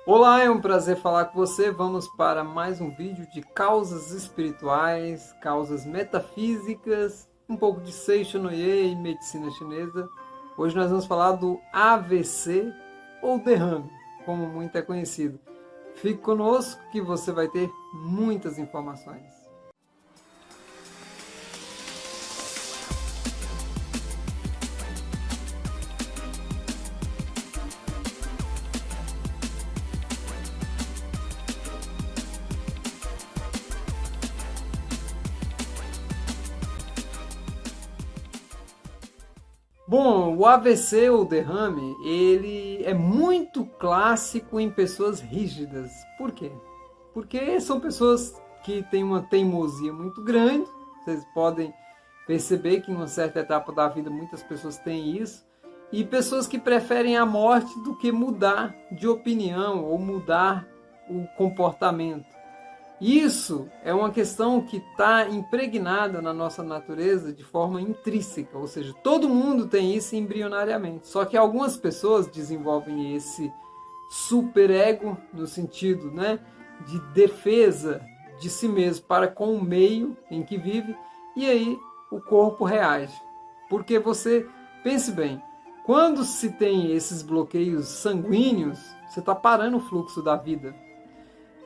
Olá, é um prazer falar com você. Vamos para mais um vídeo de causas espirituais, causas metafísicas, um pouco de Seishonoye e medicina chinesa. Hoje nós vamos falar do AVC ou derrame, como muito é conhecido. Fique conosco que você vai ter muitas informações. Bom, o AVC ou derrame, ele é muito clássico em pessoas rígidas. Por quê? Porque são pessoas que têm uma teimosia muito grande. Vocês podem perceber que em uma certa etapa da vida muitas pessoas têm isso. E pessoas que preferem a morte do que mudar de opinião ou mudar o comportamento. Isso é uma questão que está impregnada na nossa natureza de forma intrínseca, ou seja, todo mundo tem isso embrionariamente. Só que algumas pessoas desenvolvem esse superego no sentido, de defesa de si mesmo para com o meio em que vive, e aí o corpo reage. Porque você, pense bem, quando se tem esses bloqueios sanguíneos, você está parando o fluxo da vida.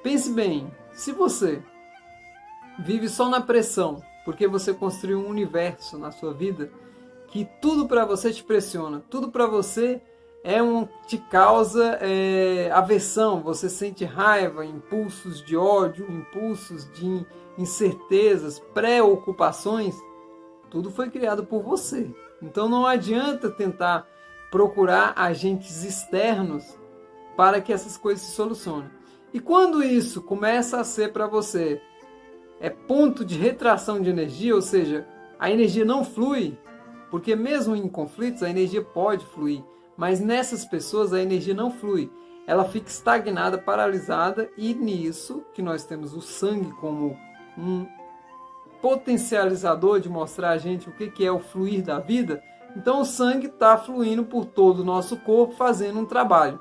Pense bem, se você vive só na pressão, porque você construiu um universo na sua vida, que tudo para você te pressiona, tudo para você te causa aversão, você sente raiva, impulsos de ódio, impulsos de incertezas, preocupações, tudo foi criado por você. Então não adianta tentar procurar agentes externos para que essas coisas se solucionem. E quando isso começa a ser para você ponto de retração de energia, ou seja, a energia não flui, porque mesmo em conflitos a energia pode fluir, mas nessas pessoas a energia não flui, ela fica estagnada, paralisada, e nisso que nós temos o sangue como um potencializador de mostrar a gente o que é o fluir da vida, então o sangue está fluindo por todo o nosso corpo, fazendo um trabalho.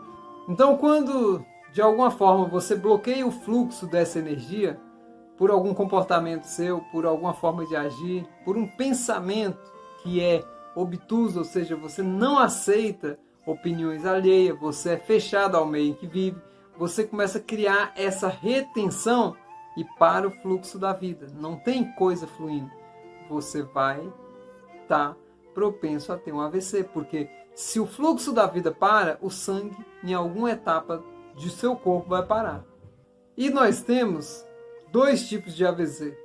Então quando de alguma forma você bloqueia o fluxo dessa energia, por algum comportamento seu, por alguma forma de agir, por um pensamento que é obtuso, ou seja, você não aceita opiniões alheias, você é fechado ao meio em que vive, você começa a criar essa retenção e para o fluxo da vida. Não tem coisa fluindo. Você vai estar propenso a ter um AVC, porque se o fluxo da vida para, o sangue em alguma etapa de seu corpo vai parar. E nós temos dois tipos de AVC,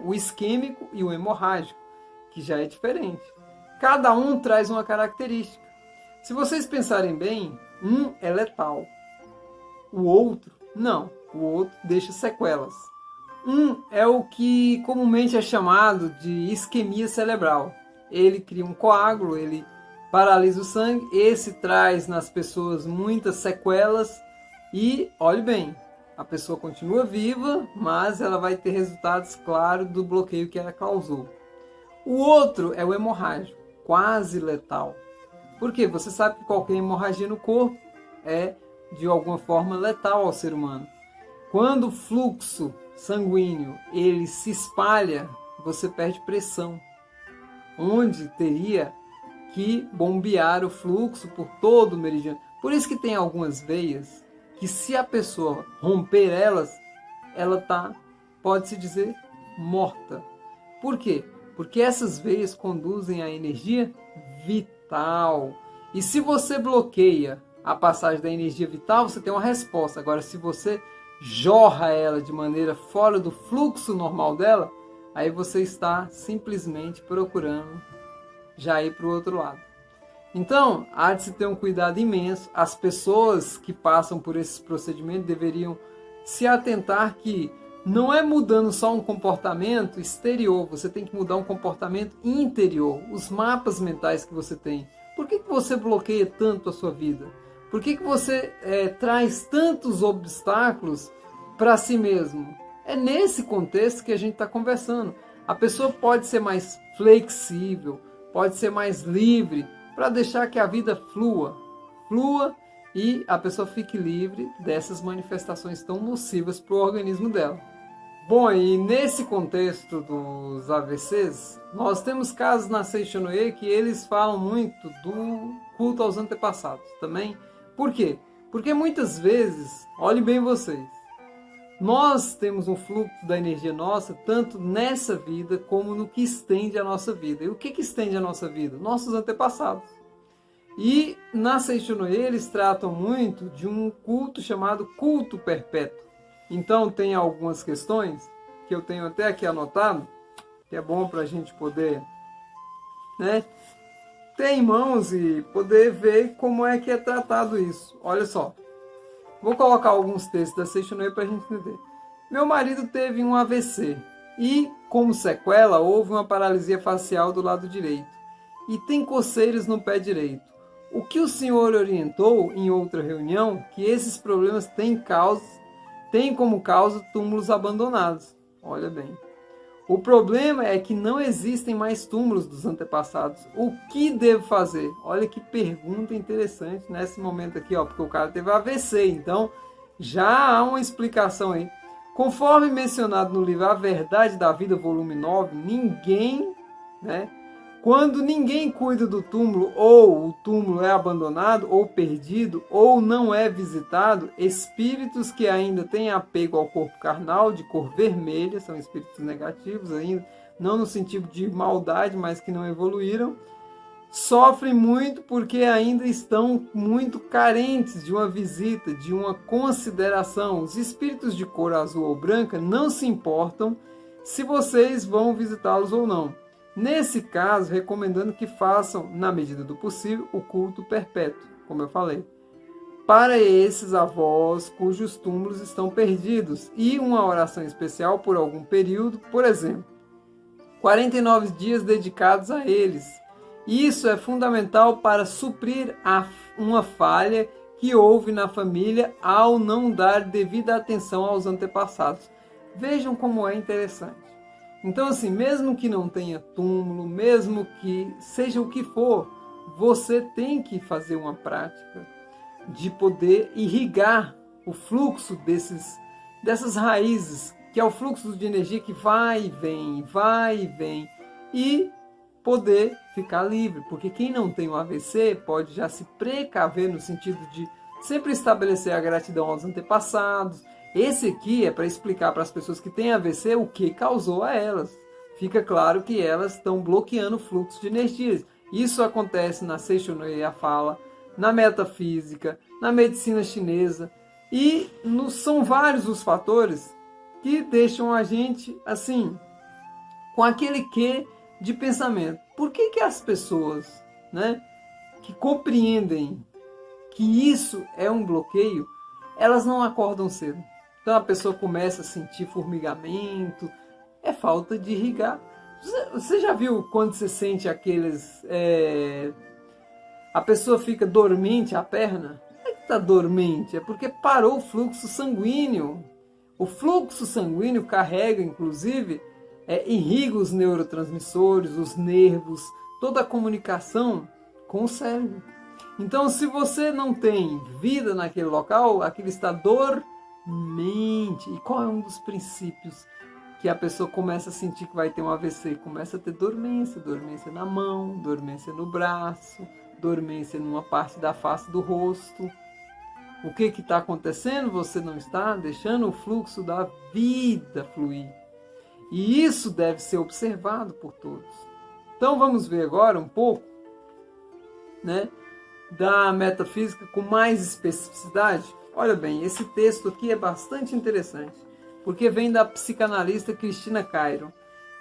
o isquêmico e o hemorrágico, que já é diferente. Cada um traz uma característica. Se vocês pensarem bem, um é letal, o outro não, o outro deixa sequelas. Um é o que comumente é chamado de isquemia cerebral. Ele cria um coágulo, ele paralisa o sangue, esse traz nas pessoas muitas sequelas e, olhe bem, a pessoa continua viva, mas ela vai ter resultados claros do bloqueio que ela causou. O outro é o hemorrágico, quase letal. Por quê? Você sabe que qualquer hemorragia no corpo é, de alguma forma, letal ao ser humano. Quando o fluxo sanguíneo ele se espalha, você perde pressão, onde teria que bombear o fluxo por todo o meridiano. Por isso que tem algumas veias que, se a pessoa romper elas, ela está, pode-se dizer, morta. Por quê? Porque essas veias conduzem a energia vital. E se você bloqueia a passagem da energia vital, você tem uma resposta. Agora, se você jorra ela de maneira fora do fluxo normal dela, aí você está simplesmente procurando já ir para o outro lado. Então, há de se ter um cuidado imenso. As pessoas que passam por esses procedimentos deveriam se atentar que não é mudando só um comportamento exterior, você tem que mudar um comportamento interior, os mapas mentais que você tem. Por que você bloqueia tanto a sua vida? Por que você traz tantos obstáculos para si mesmo? É nesse contexto que a gente está conversando. A pessoa pode ser mais flexível, pode ser mais livre, para deixar que a vida flua e a pessoa fique livre dessas manifestações tão nocivas para o organismo dela. Bom, e nesse contexto dos AVCs, nós temos casos na Seishonoye que eles falam muito do culto aos antepassados também. Por quê? Porque muitas vezes, olhem bem vocês, nós temos um fluxo da energia nossa, tanto nessa vida como no que estende a nossa vida. E o que estende a nossa vida? Nossos antepassados. E na Seishonoye eles tratam muito de um culto chamado culto perpétuo. Então tem algumas questões que eu tenho até aqui anotado, que é bom para a gente poder, né, ter em mãos e poder ver como é que é tratado isso. Olha só, vou colocar alguns textos da Seishonoye para a gente entender. Meu marido teve um AVC e, como sequela, houve uma paralisia facial do lado direito e tem coceiras no pé direito. O que o senhor orientou em outra reunião que esses problemas têm como causa túmulos abandonados. Olha bem. O problema é que não existem mais túmulos dos antepassados. O que devo fazer? Olha que pergunta interessante nesse momento aqui, ó, porque o cara teve AVC, então já há uma explicação aí. Conforme mencionado no livro A Verdade da Vida, volume 9, quando ninguém cuida do túmulo, ou o túmulo é abandonado, ou perdido, ou não é visitado, espíritos que ainda têm apego ao corpo carnal, de cor vermelha, são espíritos negativos ainda, não no sentido de maldade, mas que não evoluíram, sofrem muito porque ainda estão muito carentes de uma visita, de uma consideração. Os espíritos de cor azul ou branca não se importam se vocês vão visitá-los ou não. Nesse caso, recomendando que façam, na medida do possível, o culto perpétuo, como eu falei, para esses avós cujos túmulos estão perdidos, e uma oração especial por algum período, por exemplo, 49 dias dedicados a eles. Isso é fundamental para suprir uma falha que houve na família ao não dar devida atenção aos antepassados. Vejam como é interessante. Então, assim, mesmo que não tenha túmulo, mesmo que seja o que for, você tem que fazer uma prática de poder irrigar o fluxo dessas raízes, que é o fluxo de energia que vai e vem, e poder ficar livre. Porque quem não tem o AVC pode já se precaver no sentido de sempre estabelecer a gratidão aos antepassados. Esse aqui é para explicar para as pessoas que têm AVC o que causou a elas. Fica claro que elas estão bloqueando o fluxo de energias. Isso acontece na Seishonoye fala, na metafísica, na medicina chinesa. E são vários os fatores que deixam a gente assim, com aquele quê de pensamento. Por que as pessoas, que compreendem que isso é um bloqueio, elas não acordam cedo? Então a pessoa começa a sentir formigamento, é falta de irrigar. Você já viu quando você sente aqueles... a pessoa fica dormente a perna? Não é que está dormente, é porque parou o fluxo sanguíneo. O fluxo sanguíneo carrega, inclusive, irriga os neurotransmissores, os nervos, toda a comunicação com o cérebro. Então, se você não tem vida naquele local, aquilo está dormente. E qual é um dos princípios que a pessoa começa a sentir que vai ter um AVC? Começa a ter dormência na mão, dormência no braço, dormência numa parte da face do rosto. O que está acontecendo? Você não está deixando o fluxo da vida fluir. E isso deve ser observado por todos. Então vamos ver agora um pouco, da metafísica com mais especificidade. Olha bem, esse texto aqui é bastante interessante, porque vem da psicanalista Cristina Cairo,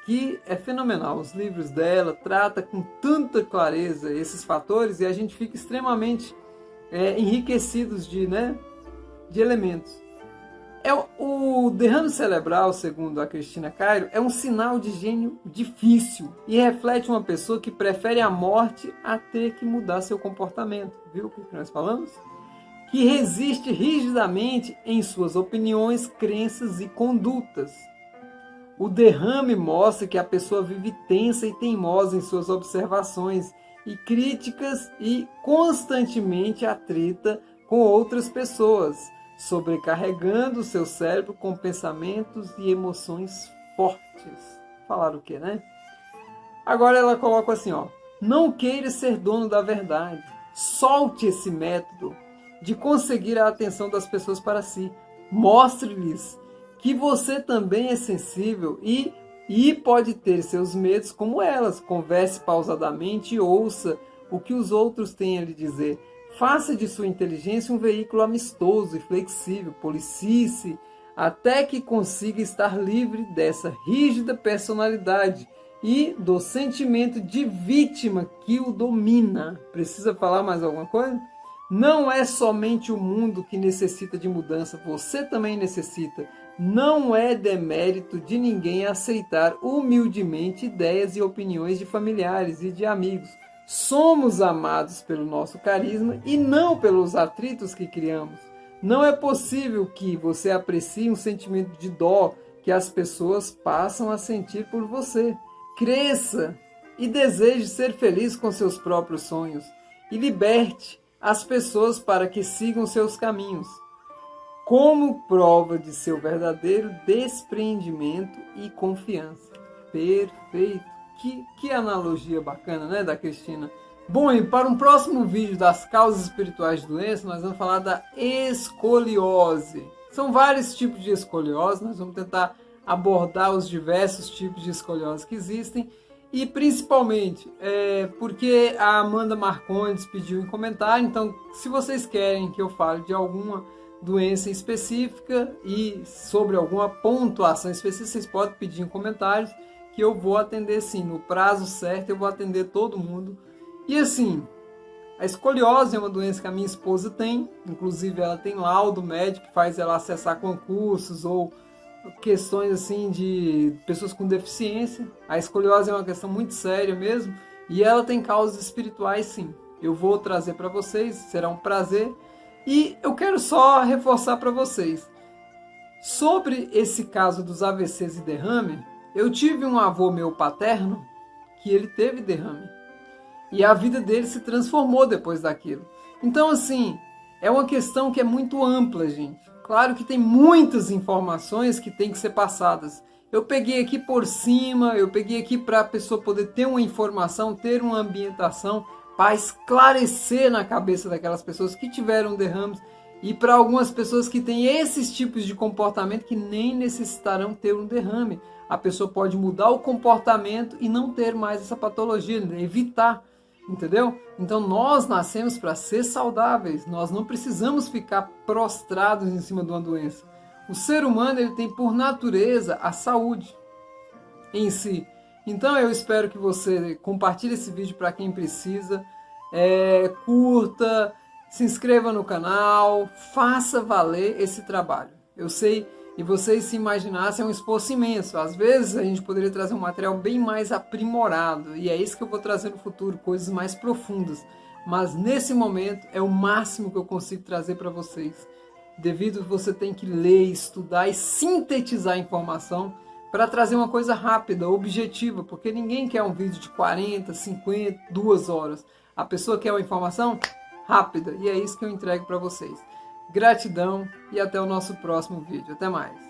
que é fenomenal. Os livros dela tratam com tanta clareza esses fatores e a gente fica extremamente enriquecidos de elementos. O derrame cerebral, segundo a Cristina Cairo, é um sinal de gênio difícil e reflete uma pessoa que prefere a morte a ter que mudar seu comportamento. Viu o que nós falamos? Que resiste rigidamente em suas opiniões, crenças e condutas. O derrame mostra que a pessoa vive tensa e teimosa em suas observações e críticas e constantemente atrita com outras pessoas, sobrecarregando o seu cérebro com pensamentos e emoções fortes. Falaram o quê, né? Agora ela coloca assim, ó: não queira ser dono da verdade. Solte esse método de conseguir a atenção das pessoas para si. Mostre-lhes que você também é sensível e pode ter seus medos como elas. Converse pausadamente e ouça o que os outros têm a lhe dizer. Faça de sua inteligência um veículo amistoso e flexível. Policie-se até que consiga estar livre dessa rígida personalidade e do sentimento de vítima que o domina. Precisa falar mais alguma coisa? Não é somente o mundo que necessita de mudança, você também necessita. Não é demérito de ninguém aceitar humildemente ideias e opiniões de familiares e de amigos. Somos amados pelo nosso carisma e não pelos atritos que criamos. Não é possível que você aprecie um sentimento de dó que as pessoas passam a sentir por você. Cresça e deseje ser feliz com seus próprios sonhos e liberte as pessoas para que sigam seus caminhos, como prova de seu verdadeiro despreendimento e confiança. Perfeito! Que analogia bacana, né, da Cristina? Bom, e para um próximo vídeo das causas espirituais de doença, nós vamos falar da escoliose. São vários tipos de escoliose, nós vamos tentar abordar os diversos tipos de escoliose que existem e principalmente porque a Amanda Marcondes pediu em comentário. Então, se vocês querem que eu fale de alguma doença específica e sobre alguma pontuação específica, vocês podem pedir em comentários que eu vou atender sim, no prazo certo eu vou atender todo mundo. E assim, a escoliose é uma doença que a minha esposa tem, inclusive ela tem laudo médico que faz ela acessar concursos ou questões assim de pessoas com deficiência. A escoliose é uma questão muito séria mesmo e ela tem causas espirituais sim. Eu vou trazer para vocês, será um prazer. E eu quero só reforçar para vocês sobre esse caso dos AVCs e derrame. Eu tive um avô meu paterno que ele teve derrame e a vida dele se transformou depois daquilo. Então assim, é uma questão que é muito ampla, gente. Claro que tem muitas informações que tem que ser passadas. Eu peguei aqui por cima, eu peguei aqui para a pessoa poder ter uma informação, ter uma ambientação para esclarecer na cabeça daquelas pessoas que tiveram derrames e para algumas pessoas que têm esses tipos de comportamento que nem necessitarão ter um derrame. A pessoa pode mudar o comportamento e não ter mais essa patologia, evitar. Entendeu? Então nós nascemos para ser saudáveis, nós não precisamos ficar prostrados em cima de uma doença. O ser humano ele tem por natureza a saúde em si. Então eu espero que você compartilhe esse vídeo para quem precisa, curta, se inscreva no canal, faça valer esse trabalho. Eu sei, e vocês se imaginassem, é um esforço imenso. Às vezes a gente poderia trazer um material bem mais aprimorado, e é isso que eu vou trazer no futuro, coisas mais profundas. Mas nesse momento é o máximo que eu consigo trazer para vocês. Devido você tem que ler, estudar e sintetizar a informação para trazer uma coisa rápida, objetiva, porque ninguém quer um vídeo de 40, 50, 2 horas. A pessoa quer uma informação rápida, e é isso que eu entrego para vocês. Gratidão e até o nosso próximo vídeo. Até mais.